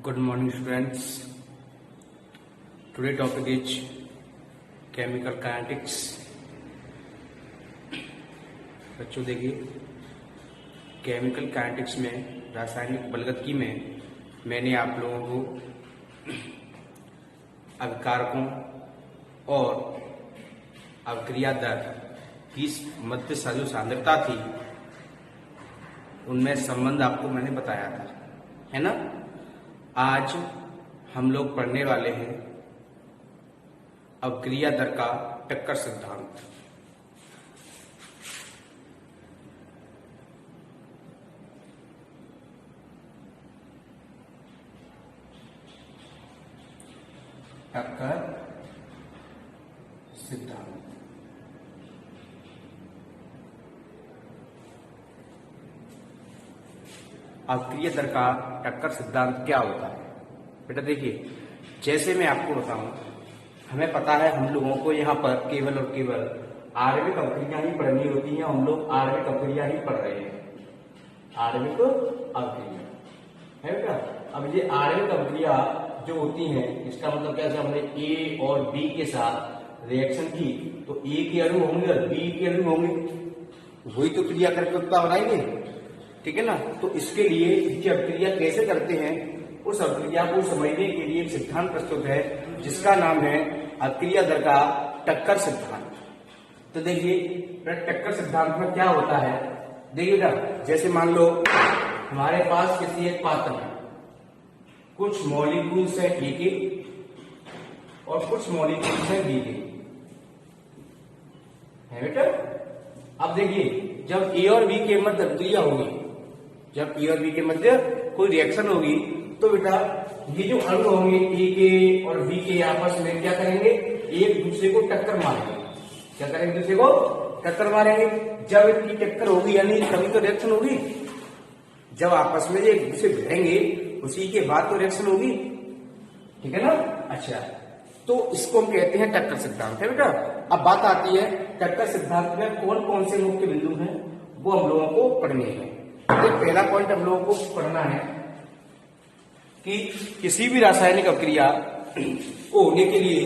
Good morning, students. Today topic is chemical kinetics. बच्चों देखिए, chemical kinetics में रासायनिक बलगतकी में मैंने आप लोगों को अभिकारकों और अभिक्रिया दर की मध्य जो सांद्रता थी उनमें संबंध आपको मैंने बताया था, है ना। आज हम लोग पढ़ने वाले हैं अभिक्रिया दर का टक्कर सिद्धांत। टक्कर सिद्धांत अभिक्रिया दर का टक्कर सिद्धांत क्या होता है? बेटा देखिए, जैसे मैं आपको बताऊं, हमें पता है हम लोगों को यहाँ पर केवल और केवल आणविक अभिक्रिया ही पढ़नी होती है। हम लोग आणविक अभिक्रिया ही पढ़ रहे हैं, आणविक अभिक्रिया है बेटा। अब ये आणविक अभिक्रिया जो होती है, इसका मतलब क्या, हमने ए और बी के साथ रिएक्शन की तो ए के अणु होंगे और बी के अणु होंगे, वही तो क्रिया करके उत्पाद बनाएंगे, ठीक है ना। तो इसके लिए ये अभिक्रिया कैसे करते हैं, उस अभिक्रिया को समझने के लिए एक सिद्धांत प्रस्तुत है जिसका नाम है अभिक्रिया दर का टक्कर सिद्धांत। तो देखिए टक्कर सिद्धांत में क्या होता है, देखिएगा, जैसे मान लो हमारे पास किसी एक पात्र में कुछ मॉलिक्यूल्स है ए के और कुछ मॉलिक्यूल्स है बी के, है बेटा। अब देखिए, जब ए और बी के मध्य अभिक्रिया होगी, जब ए और बी के मध्य कोई रिएक्शन होगी तो बेटा ये जो अणु होंगे ए के और बी के आपस में क्या करेंगे, एक दूसरे को टक्कर मारेंगे। क्या करेंगे, दूसरे को टक्कर मारेंगे। जब इनकी टक्कर होगी यानी तभी तो रिएक्शन होगी। जब आपस में एक दूसरे भिड़ेंगे उसी के बाद तो रिएक्शन होगी, ठीक है ना। अच्छा, तो इसको हम कहते हैं टक्कर सिद्धांत, है बेटा। अब बात आती है टक्कर सिद्धांत में कौन कौन से मुख्य बिंदु हैं, वो हम लोगों को पढ़ने हैं। तो पहला पॉइंट हम लोगों को पढ़ना है कि किसी भी रासायनिक अभिक्रिया को होने के लिए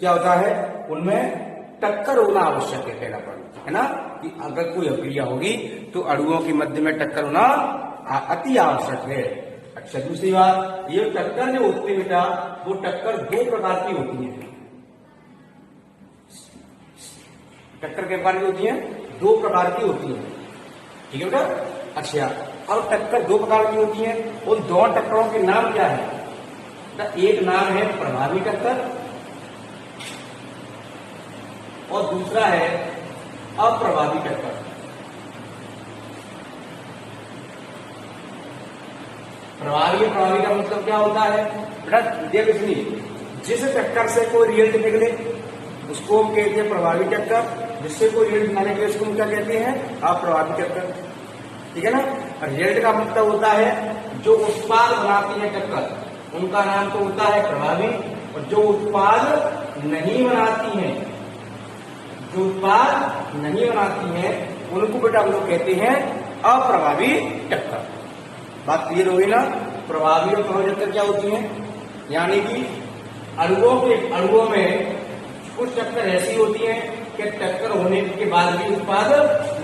क्या होता है, उनमें टक्कर होना आवश्यक है। पहला पॉइंट है ना, कि अगर कोई अभिक्रिया होगी तो अणुओं के मध्य में टक्कर होना अति आवश्यक है। अच्छा, दूसरी बात, ये टक्कर जो होती है बेटा, वो टक्कर दो प्रकार की होती है। टक्कर के प्रकार की होती है, दो प्रकार की होती है, ठीक है बेटा। अच्छा, अब टक्कर दो प्रकार की होती है, उन दोनों टक्करों के नाम क्या है? एक नाम है प्रभावी टक्कर और दूसरा है अप्रभावी टक्कर। प्रभावी और प्रभावी का मतलब क्या होता है बेटा, देखिए सुनिए, जिस टक्कर से कोई रिजल्ट निकले उसको हम कहते हैं प्रभावी टक्कर, जिससे कोई रिजल्ट ना निकले उसको हम क्या कहते हैं, अप्रभावी टक्कर, ठीक है ना। रिजल्ट का मतलब होता है जो उत्पाद बनाती है टक्कर, उनका नाम तो होता है प्रभावी, और जो उत्पाद नहीं बनाती है, जो उत्पाद नहीं बनाती है उनको बेटा हम लोग कहते हैं अप्रभावी टक्कर। बात क्लियर होगी ना। प्रभावी और प्रभावी टक्कर क्या होती है, यानी कि अणुओं में कुछ टक्कर ऐसी होती है कि टक्कर होने के बाद भी उत्पाद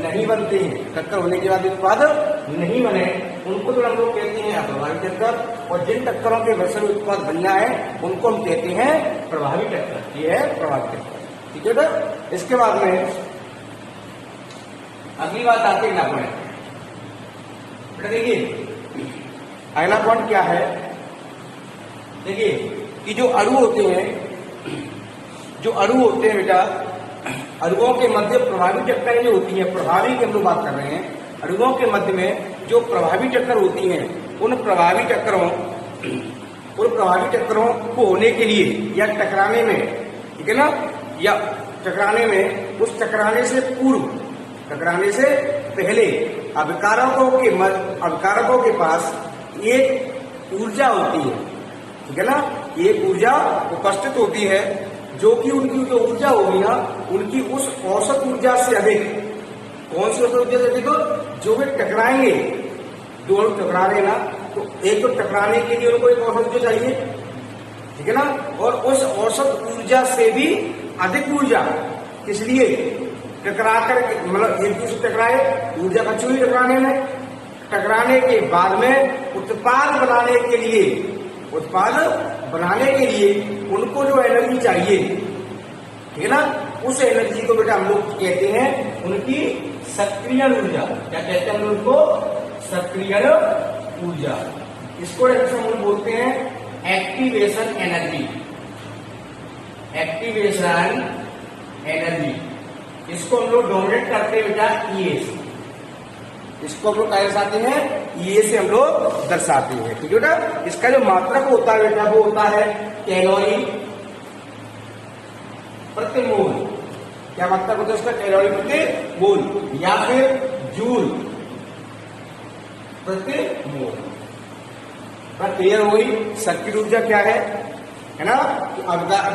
नहीं बनते हैं, टक्कर होने के बाद भी उत्पाद नहीं बने, उनको तो हम लोग कहते हैं अप्रभावी टक्कर। और जिन टक्करों के वजह से उत्पाद बनना है उनको हम कहते हैं प्रभावी टक्कर। ये है प्रभावी टक्कर, ठीक है बेटा। इसके बाद में अगली बात आती है अगला पॉइंट। बेटा देखिए, अगला पॉइंट क्या है, देखिए कि जो अणु होते हैं, जो अणु होते हैं बेटा, अणुओं के मध्य प्रभावी टक्करें जो होती हैं, प्रभावी की हम लोग बात कर रहे हैं, अणुओं के मध्य में जो प्रभावी टक्कर होती हैं, उन प्रभावी टक्करों को होने के लिए या टकराने में, ठीक है ना, या टकराने में, उस टकराने से पूर्व, टकराने से पहले अभिकारकों के पास एक ऊर्जा होती है, ठीक है ना। एक ऊर्जा उपस्थित होती है जो कि उनकी जो ऊर्जा होगी ना, उनकी उस औसत ऊर्जा से अधिक, कौन सी औसत ऊर्जा से अधिक, जो वे टकराएंगे, दो अणु टकरा रहे ना, तो एक तो टकराने के लिए उनको एक औसत ऊर्जा चाहिए, ठीक है ना, और उस औसत ऊर्जा से भी अधिक ऊर्जा, इसलिए टकरा कर मतलब एक दूसरे से टकराए, ऊर्जा बची हुई टकराने में, टकराने के बाद में उत्पाद बनाने के लिए उनको जो एनर्जी चाहिए, ठीक है ना, उस एनर्जी को बेटा हम लोग कहते हैं उनकी सक्रियण ऊर्जा। क्या कहते हैं हम लोग उनको? सक्रियण ऊर्जा। इसको हम लोग बोलते हैं एक्टिवेशन एनर्जी। एक्टिवेशन एनर्जी, इसको हम लोग डोमिनेट करते हैं बेटा ईए से। इसको हम लोग क्या दर्शाते हैं? ईए से हम लोग दर्शाते हैं, ठीक है बेटा। इसका जो मात्रक होता है बेटा वो होता है कैलोरी प्रति मोल। क्या मात्रक होता है उसका? कैलोरी प्रति मोल या फिर जूल प्रति मोल। क्लियर हो गई? सक्रिय ऊर्जा क्या है ना?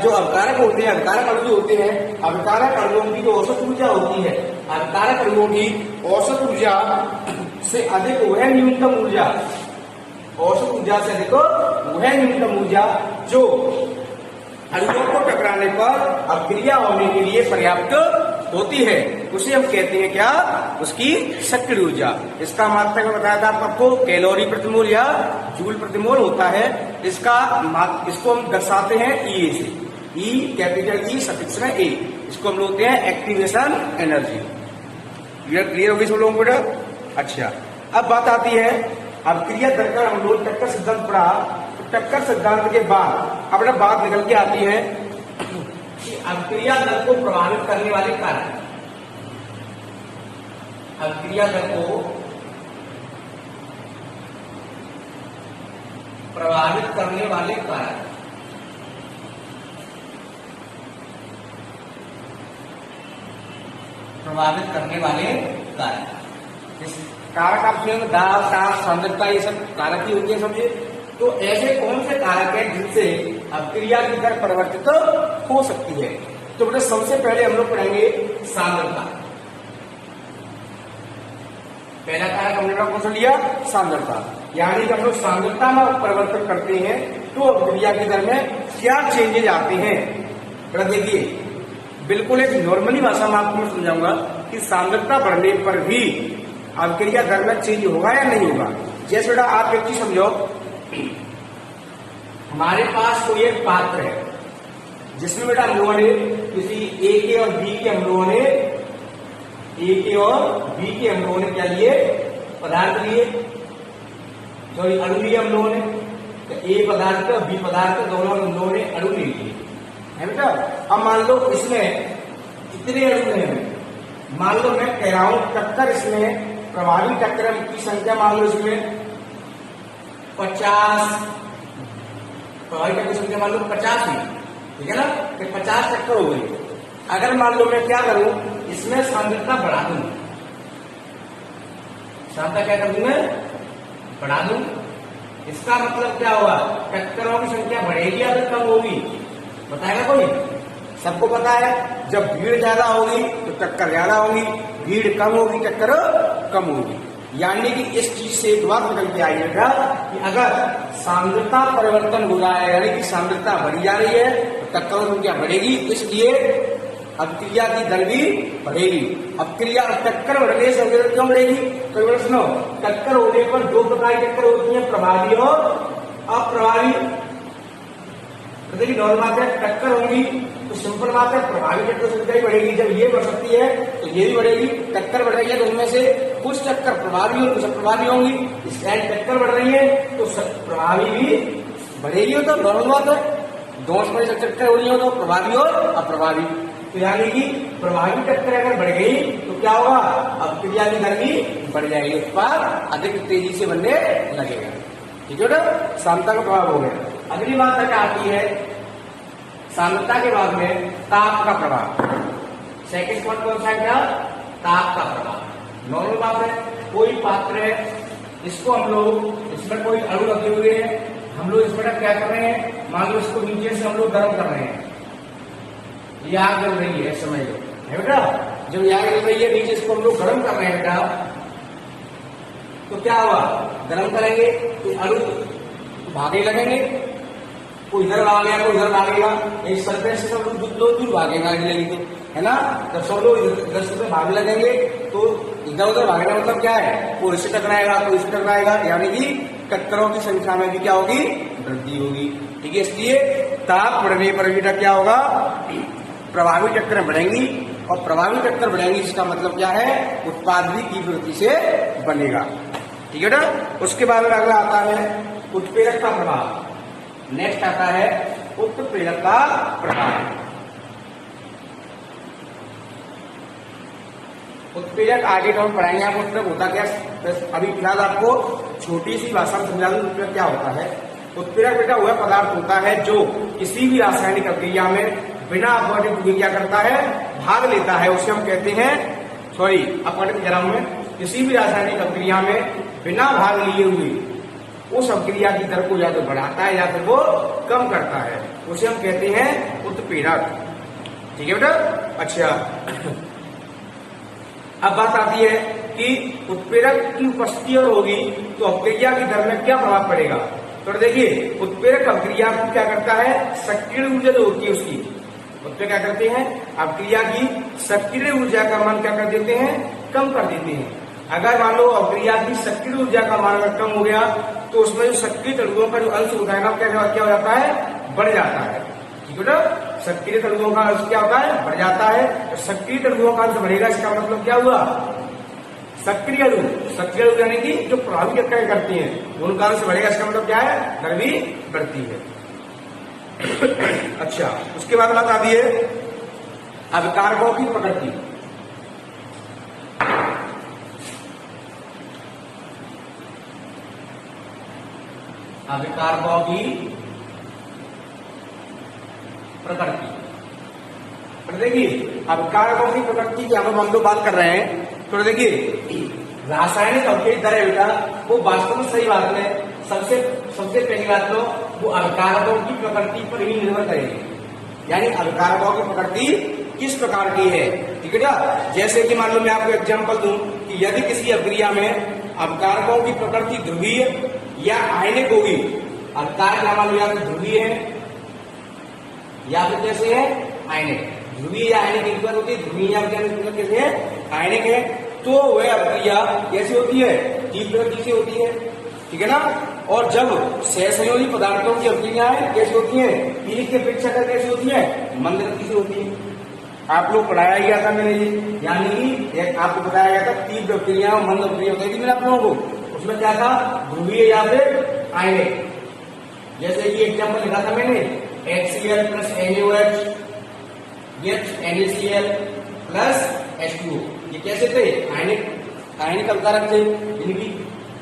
जो अवकारक होते हैं, अवकारक अणु जो होते हैं, अवकारक अणुओं की जो औसत ऊर्जा होती है, अवकारक अणुओं की औसत ऊर्जा से अधिक वह न्यूनतम ऊर्जा, औसत ऊर्जा से अधिक वह न्यूनतम ऊर्जा जो अणुओं को टकराने पर अभिक्रिया होने के लिए पर्याप्त होती है, उसे हम कहते हैं क्या? उसकी सक्रिय ऊर्जा। इसका मात्रक मैं बताया था आपको, कैलोरी प्रति मोल या जूल प्रति मोल होता है। इसको हम दर्शाते हैं ई से, ई कैपिटल ई सफिक्स में ए। इसको हम लोग हैं एक्टिवेशन एनर्जी। क्लियर होगी सब लोगों को बेटा? अच्छा, अब बात आती है अभिक्रिया दर का। हम लोग टक्कर सिद्धांत पढ़ा, तो टक्कर सिद्धांत के बाद अब बात निकल के आती है कि अभिक्रिया दर को प्रभावित करने वाले कारक। अभिक्रिया दर को प्रभावित करने वाले कारक। प्रभावित करने वाले कारक, इस कारक आप सुनेंगे, दाब, ताप, सांद्रता, ये सब कारक ही होते हैं समझे। तो ऐसे कौन से कारक हैं जिनसे अभिक्रिया की दर परिवर्तित हो सकती है? तो बेटा सबसे पहले हम लोग पढ़ेंगे सांद्रता। पहला कारक हमने कौन सा लिया? सांद्रता। यानी कि हम लोग सांद्रता में परिवर्तन करते हैं तो अभिक्रिया की दर में क्या चेंजेज आते हैं। बेटा देखिए, बिल्कुल एक नॉर्मली भाषा में आपको मैं समझाऊंगा कि सांद्रता बढ़ने पर भी अभिक्रिया दर में चेंज होगा या नहीं होगा। जैसे बेटा आप एक चीज समझो, हमारे पास कोई एक पात्र है जिसमें बेटा हम लोगों ने किसी ए के और बी के हम लोगों ने क्या लिए? पदार्थ लिए, सॉरी अणु लिए हम लोगों ने। तो ए पदार्थ और बी पदार्थ दोनों हम लोगों ने अणु ले लिए है बेटा। अब मान लो इसमें कितने अणु हैं? मान लो मैं कह रहा हूं टक्कर, इसमें प्रभावी टक्कर की संख्या मान लो इसमें 50, प्रभावी टक्कर की संख्या मान लो 50 ही, ठीक है ना, कि 50 टक्कर हो गई। अगर मान लो मैं क्या करूं, इसमें सांद्रता बढ़ा दूं, सांद्रता क्या कर दूं मैं? बढ़ा दूं। इसका मतलब क्या होगा? टक्करों की संख्या बढ़ेगी या कम होगी? बताएगा कोई? सबको पता है जब भीड़ ज्यादा होगी तो टक्कर ज्यादा होगी, भीड़ कम होगी टक्कर कम होगी। यानी कि इस चीज से एक बात निकल के आइएगा कि अगर सांद्रता परिवर्तन हो रहा है, यानी कि सांद्रता बढ़ी जा रही है, तो टक्करों की संख्या बढ़ेगी, इसलिए अभिक्रिया की दर भी बढ़ेगी। अभिक्रिया टक्कर बढ़ने से क्यों बढ़ेगी? तो सुनो, टक्कर होने पर दो प्रकार की टक्कर होती है, प्रभावी और अप्रभावी। तो देखिए नॉर्मल बात है, टक्कर होगी तो सिंपल बात है, प्रभावी टक्कर संख्या ही बढ़ेगी। जब ये बढ़ सकती है तो ये भी बढ़ेगी। टक्कर बढ़ रही है तो उनमें से कुछ टक्कर प्रभावी और कुछ अप्रभावी होंगी। इस टक्कर बढ़ रही है तो प्रभावी भी बढ़ेगी, हो तो नॉर्मल बात है। दोष में टक्कर हो रही हो तो प्रभावी और अप्रभावी। तो यानी कि प्रभावी टक्कर अगर बढ़ गई तो क्या होगा? अभिक्रिया की दर भी बढ़ जाएगी, उत्पाद अधिक तेजी से बनने लगेगा, ठीक है ना। सांद्रता का प्रभाव हो गया। अगली बात क्या आती है? सांद्रता के बाद में ताप का प्रभाव। सेकंड पॉइंट कौन सा है? क्या? ताप का प्रभाव। नॉर्मल बात है, कोई पात्र है, इसको हम लोग, इसमें कोई अणु लगे हुए हैं, हम लोग इसमें क्या कर रहे हैं? मान लो इसको नीचे से हम लोग गर्म कर रहे हैं, ये आग जल रही है, समझ लो है बेटा। जब आग जल रही है नीचे इसको हम लोग गर्म कर रहे हैं बेटा, तो क्या हुआ? गर्म करेंगे तो अणु भागने लगेंगे, कोई इधर भागेगा कोई इधर भागेगा, एक सरफेस से सब लोग दूर भागेगा आगे लगी तो, है ना। जब सब लोग इधर से भागने लगेंगे तो इधर उधर भागने मतलब क्या है, कोई इससे टकराएगा कोई इससे टकराएगा, यानी कि टक्करों की संख्या में भी क्या होगी, वृद्धि होगी। ठीक है, इसलिए ताप बढ़ने पर बेटा क्या होगा, प्रभावी टक्करें बढ़ेंगी, और प्रभावी टक्कर बढ़ेंगी इसका मतलब क्या है, उत्पाद भी तीव्र गति से बनेगा। ठीक है ना। उसके बाद में अगला आता है उत्प्रेरक का प्रभाव। नेक्स्ट आता है उत्प्रेरक का प्रभाव। उत्प्रेरक आगे तो हम पढ़ाएंगे, आपको उत्प्रेरक होता क्या, अभी फिलहाल आपको छोटी सी भाषा में समझा दूं उत्प्रेरक क्या होता है। उत्प्रेरक बेटा वह पदार्थ होता है जो किसी भी रासायनिक अभिक्रिया में बिना अपवर्तित हुए क्या करता है, भाग लेता है, उसे हम कहते हैं, सॉरी अपवर्तित कह रहा हूं मैं, किसी भी रासायनिक अभिक्रिया में बिना भाग लिए हुए उस अभिक्रिया की दर को या तो बढ़ाता है या फिर वो कम करता है, उसे हम कहते हैं उत्प्रेरक। ठीक है बेटा। अच्छा, अब बात आती है कि उत्प्रेरक की उपस्थिति और होगी तो अभिक्रिया की दर में क्या प्रभाव पड़ेगा। तो देखिए, उत्प्रेरक अभिक्रिया को क्या करता है, सक्रिय ऊर्जा जो होती है उसकी, उत्प्रेरक क्या करते हैं, अभिक्रिया की सक्रिय ऊर्जा का मान क्या कर देते हैं, कम कर देते हैं। अगर मान लो अभिक्रिया की सक्रिय ऊर्जा का मान अगर कम हो गया तो उसमें जो सक्रिय तत्वों का जो अंश होता है ना, क्या हो जाता है, बढ़ जाता है। ठीक है ना, सक्रिय तत्वों का अंश क्या होता है, बढ़ जाता है। तो सक्रिय तत्वों का अंश बढ़ेगा, इसका मतलब क्या हुआ, सक्रिय अणु यानी कि जो प्रभावी टक्करें करती हैं उनका अंश बढ़ेगा, इसका मतलब क्या है, दर भी बढ़ती है। अच्छा, उसके बाद बात आती है अभिकारकों की प्रकृति। अभिकारकों की प्रकृति, देखिए अभिकारकों की प्रकृति की हम लोग बात कर रहे हैं। तो देखिए, रासायनिक अभिक्रिया दर है बेटा, वो वास्तव में सही बात है, सबसे पहली बात तो वो अभिकारकों की प्रकृति पर ही निर्भर करेगी, यानी अभिकारकों की प्रकृति किस प्रकार की है। ठीक है ना। जैसे कि मान लो मैं आपको एग्जांपल दूं कि यदि किसी अभिक्रिया में अभिकारकों की प्रकृति ध्रुवीय या आयनिक होगी, अभिकारक मान लो या तो ध्रुवीय है या फिर कैसे है, आयनिक, ध्रुवीय या आयनिक एक बार होती है, ध्रुवीय या कैसे है, आयनिक है, तो वह अभिक्रिया कैसी होती है, तीव्र गति से होती है। ठीक है ना। और जब सहसंयोजी पदार्थों की अभिक्रियाएं कैसी होती है, पीली की अपेक्षा कर कैसी होती है, मंद गति से होती है। आप लोग पढ़ाया गया था मैंने, यानी कि आपको बताया गया था तीव्र अभिक्रिया और मंद अभिक्रिया बताई थी मैंने आप लोगों को। उसमें क्या था, ध्रुवीय या फिर आयनिक। जैसे कि एग्जाम्पल लिखा था मैंने, HCl plus NaOH, NaCl plus H2O, ये कैसे थे, आयनिक अभिकारक थे, इनकी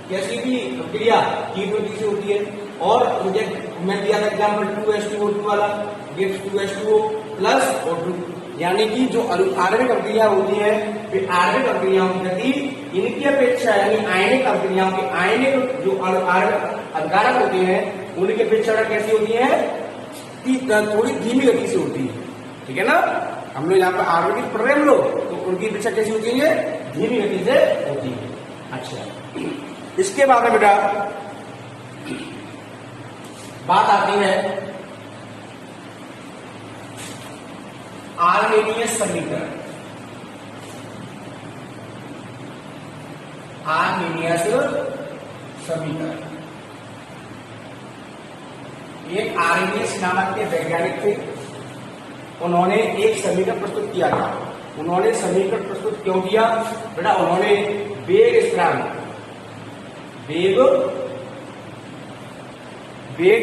कैसी भी प्रक्रिया तीव्र गति से होती है। और मुझे मैं दिया था एग्जाम्पल 2H2O2 वाला, गिव्स 2H2O प्लस O2, यानी कि जो आणविक अभिक्रिया होती है वे आणविक अभिक्रियाओं की गति इनकी अपेक्षा, यानी आयनिक अभिक्रियाओं की, आयनिक जो अभिकारक होते हैं उनकी अपेक्षा कैसी होती है, थोड़ी धीमी गति से होती है। ठीक है ना। हम लोग यहाँ पर आणविक पढ़ रहे हैं हम लोग, तो उनकी अपेक्षा कैसी होती है, धीमी गति से होती है। अच्छा, इसके बाद में बेटा बात आती है आर्हेनियस समीकरण। आर्हेनियस समीकरण, एक आर्हेनियस नामक के वैज्ञानिक थे, उन्होंने एक समीकरण प्रस्तुत किया था। उन्होंने समीकरण प्रस्तुत क्यों किया बेटा, उन्होंने वेग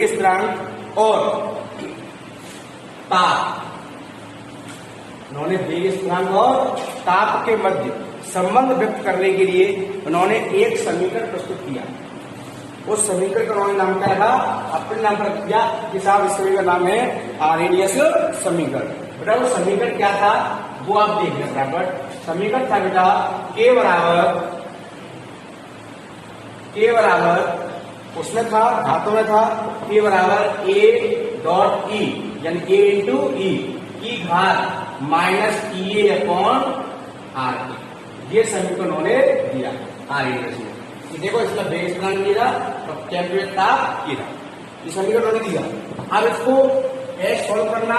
स्थिरांक और ताप, उन्होंने वेग स्थिरांक और ताप के मध्य संबंध व्यक्त करने के लिए उन्होंने एक समीकरण प्रस्तुत किया। उस समीकरण का उन्होंने नाम क्या रखा, अपने नाम पर किया कि साहब इस समीकरण का नाम है आर्हेनियस समीकरण। बेटा वो समीकरण क्या था वो आप देख लें बराबर। समीकरण था बेटा के बराबर उसमें था, धातु में था, के बराबर A.E, यानी A इंटू ई की घात माइनस EA अपॉन आर। ये समीकरण उन्होंने दिया आर्हेनियस में। कि देखो इसका बेग स्थिरांक ये रहा और टेम्परेचर ताप ये रहा, ये समीकरण मैंने दिया। अब इसको एच सॉल्व करना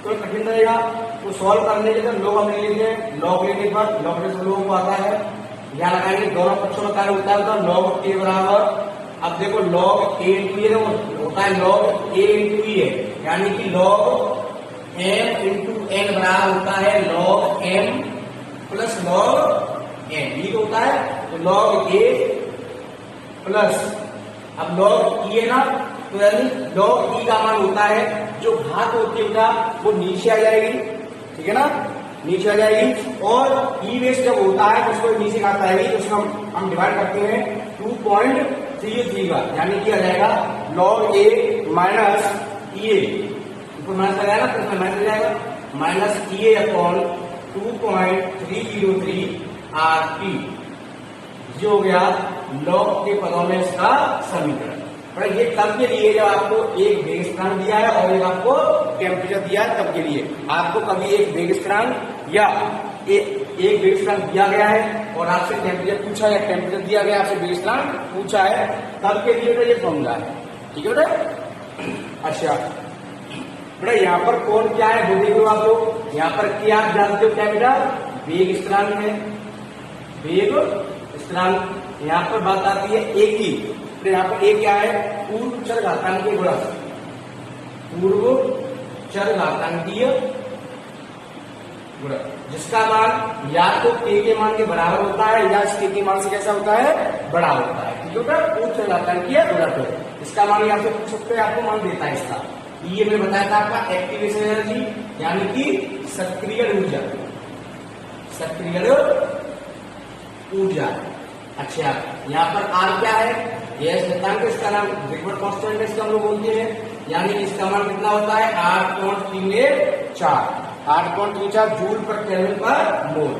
तो कठिन रहेगा, तो सॉल्व करने के लिए लोग हम ले लेंगे, लॉग लेने पर लॉग से लोगों को आता है, यहाँ लगाएंगे दोनों पक्षों का कार्य होता है लॉग ए बराबर, अब देखो लॉग ए इंटू ये होता है लॉग ए इंटू ए, यानी कि लॉग एम इंटू एन बराबर होता है log m plus log n, ये होता है तो लॉग ए प्लस, अब लॉग ई है ना, तो यानी लॉग ई का मान होता है जो घात होती है वो नीचे आ जाएगी, ठीक है ना, नीचे आ जाएगी, और ई बेस जब होता है तो उसको नीचे घात आएगी, तो उसको हम डिवाइड करते हैं 2.33 का, यानी कि आ जाएगा लॉग ए माइनस ई ए, ऊपर माइनस आ जाएगा तो माइनस आ जाएगा माइनस ई ए अपॉन 2.303 आरटी, जो हो गया लॉग के पदों में इसका समीकरण। पर ये तब के लिए जब आपको एक वेग स्थिरांक दिया है और एक आपको टेम्परेचर दिया है, तब के लिए आपको कभी एक वेग स्थिरांक या एक वेग स्थिरांक दिया गया है और आपसे टेम्परेचर पूछा है, टेम्परेचर दिया गया आपसे वेग स्थिरांक पूछा है, तब के लिए तो ये फॉर्मूला है, ठीक है बेटा। अच्छा बेटा यहाँ पर कौन क्या है वो देखो आप लोग, यहाँ पर क्या आप जानते हो क्या बेटा, वेग स्थिरांक है, वेग स्थिरांक, यहाँ पर बात आती है एक ही, तो यहाँ पर एक क्या है, पूर्व चर घातांकीय गुणा, पूर्व चर घातांकीय गुणा, जिसका मान या तो k के मान के बराबर होता है या इस k के मान से कैसा होता है, बड़ा होता है, ठीक है, पूर्व चर घातांकीय गुणा, तो इसका मान आपसे पूछ सकते हैं, आपको मान देता है इसका, ये मैंने बताया था आपका एक्टिवेशन एनर्जी, यानी कि सक्रिय ऊर्जा, सक्रिय ऊर्जा। अच्छा यहाँ पर R क्या है, यह स्थिरांक, इसका नाम रिक्वर्ड कांस्टेंट है, इसका हम लोग बोलते हैं, यानी कि इसका मान कितना होता है 8.34, 8.34 जूल पर केल्विन पर मोल,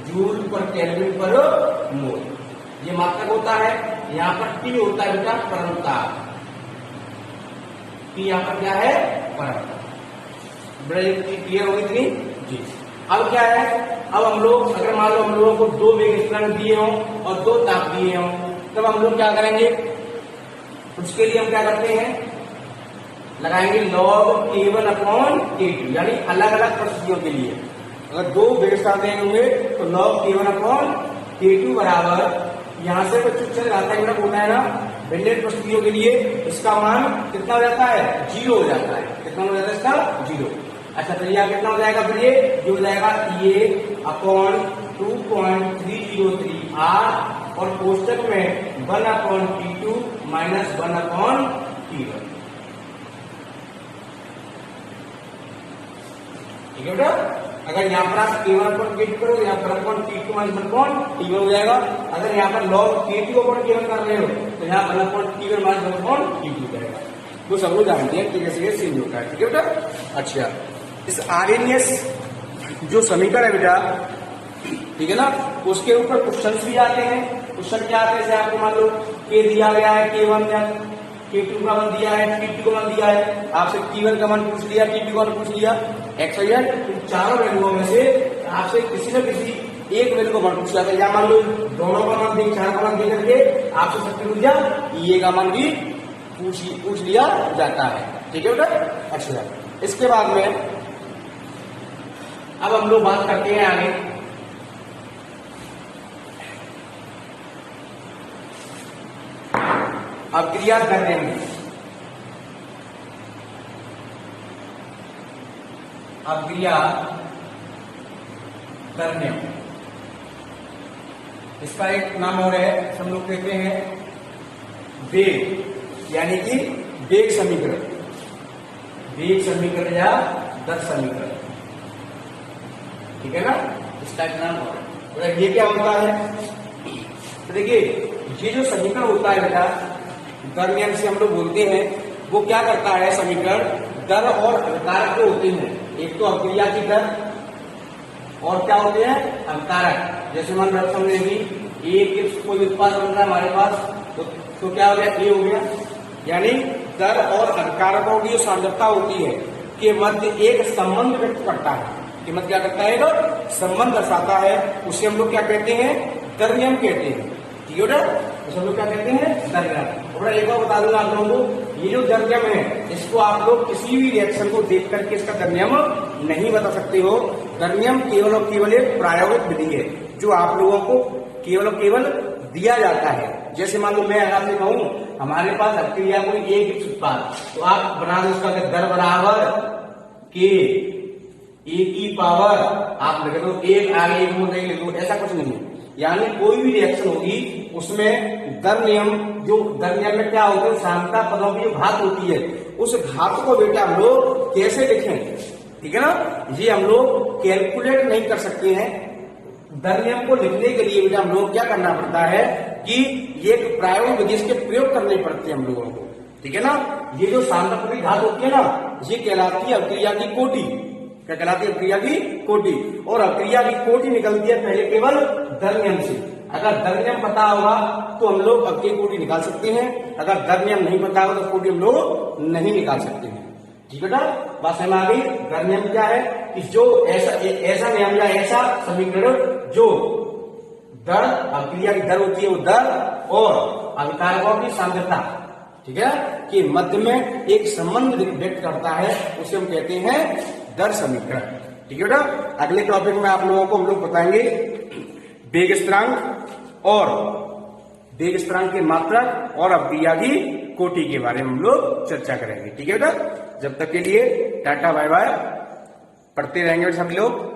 जूल पर केल्विन पर मोल, ये मात्रक होता है। यहाँ पर T होता है बेटा परमताप, T यहाँ पर क्या है, परमताप। क्लियर होगी इतनी जी। अब क्या है, अब हम लोग अगर मान लो हम लोगों को दो वेग स्थिरांक दिए हों और दो ताप दिए हों, तब हम लोग क्या करेंगे, उसके लिए हम क्या करते हैं, लगाएंगे log K1 अपॉन K2, यानी अलग अलग परिस्थितियों के लिए अगर दो वेग स्थिरांक होंगे तो log K1 अपॉन K2 बराबर, यहाँ से कुछ चल जाता है होता है ना, भिन्न परिस्थितियों के लिए इसका मान कितना हो जाता है, 0 हो जाता है, कितना हो जाता है इसका 0। अच्छा तो यहाँ कितना हो जाएगा, फिर ये जो हो जाएगा ये अपॉन 2.303 R और कोष्टक में 1 upon T2 minus 1 upon T1, ठीक है बेटा। अगर यहाँ पर आप K1 अपॉन K2 करो, यहाँ पर upon T2 minus 1 upon T1 हो जाएगा। अगर यहाँ पर log K2 अपॉन K1 कर रहे हो तो यहाँ 1 upon T1 minus 1 upon T2 हो जाएगा। वो सब लोग जानते हैं कि कैसे ये चेंज होता है, ठीक है बेटा। अच्छा इस आरएनएस जो समीकरण है बेटा, ठीक है ना, उसके ऊपर क्वेश्चन भी आते हैं। क्वेश्चन क्या आते हैं, जैसे आपको मान लो K दिया गया है, K1 या K2 का मान दिया है, T2 का मान दिया है, आपसे T1 का मान पूछ लिया, T2 का मान पूछ लिया, XYZ, इन चारों वैल्यूओं में से आपसे किसी न किसी एक वैल्यू का मान पूछ जाता है। या मान लो दोनों का मान दे, चार का मान दे करके आपसे शक्ति ऊर्जा ये का मान भी पूछ लिया जाता है, ठीक है बेटा। अच्छा इसके बाद में अब हम लोग बात करते हैं आगे, अब क्रिया करने में, अब क्रिया करने में इसका एक नाम और है, हम लोग कहते हैं वेग, यानी कि वेग समीकरण, वेग समीकरण या दर समीकरण, ठीक है ना, इसका एक नाम और है। ये क्या होता है, तो देखिए ये जो समीकरण होता है बेटा, दर नियम से हम लोग बोलते हैं, वो क्या करता है समीकरण, दर और अवकारक जो होते हैं, एक तो अभिक्रिया की दर और क्या होते हैं अवकारक। जैसे मान लो हमने भी एक कोई उत्पाद बन रहा है हमारे पास, तो क्या हो गया, ए हो गया, यानी दर और अवकारकों की जो सांद्रता होती है के मध्य एक संबंध व्यक्त करता है, कि मध्य क्या करता है, एक संबंध दर्शाता है, उसे हम लोग क्या कहते हैं, दर नियम कहते हैं, ठीक है बेटा। इसे हम लोग क्या कहते हैं, दरम्यम। और एक और बता दूंगा आप लोगों को, ये जो दरम्यम है इसको आप लोग किसी भी रिएक्शन को देख करके इसका दरम्यम नहीं बता सकते हो। दरम्यम केवल और केवल एक प्रायोगिक विधि है जो आप लोगों को केवल और केवल दिया जाता है। जैसे मान लो मैं अगर से कहूं हमारे पास अभिक्रिया कोई एक उत्पाद, तो आप बना दो उसका दर बराबर के ए की पावर, आप लिख दो एक आगे एक मोड़ नहीं लिख दो, ऐसा कुछ नहीं है। यानी कोई भी रिएक्शन होगी उसमें दर नियम, जो दर नियम में क्या होता है, सामता पदों की जो घात होती है, उस घात को बेटा हम लोग कैसे लिखें, ठीक है ना, ये हम लोग कैलकुलेट नहीं कर सकते हैं। दर नियम को लिखने के लिए बेटा हम लोग क्या करना पड़ता है कि ये एक प्रायोगिक विधि इसके प्रयोग करने पड़ते हैं हम लोगों को, ठीक है ना। ये जो सामता पद की घात होती है ना, ये कहलाती है अभिक्रिया की कोटि। क्या कहलाती है, अभिक्रिया की कोटि। और अभिक्रिया की कोटि निकलती है पहले केवल दर नियम से। अगर दर नियम पता होगा तो हम लोग अभिक्रिया कोटि निकाल सकते हैं, अगर दर नियम नहीं पता होगा तो कोटि हम लोग नहीं निकाल सकते हैं, ठीक है बेटा। बात समझ आ गई। दर नियम क्या है कि जो ऐसा नियम या ऐसा समीकरण जो दर, अभिक्रिया की दर होती है वो दर, और अभिकारकों की सांद्रता, ठीक है, कि मध्य में एक संबंध व्यक्त करता है, उसे हम कहते हैं दर समीकरण, ठीक है बेटा। अगले टॉपिक में आप लोगों को हम लोग बताएंगे वेग स्थिरांक और वेग स्थिरांक के मात्रक और अभिक्रिया की कोटि के बारे में हम लोग चर्चा करेंगे, ठीक है बेटा। जब तक के लिए टाटा बाय बाय, पढ़ते रहेंगे सब लोग।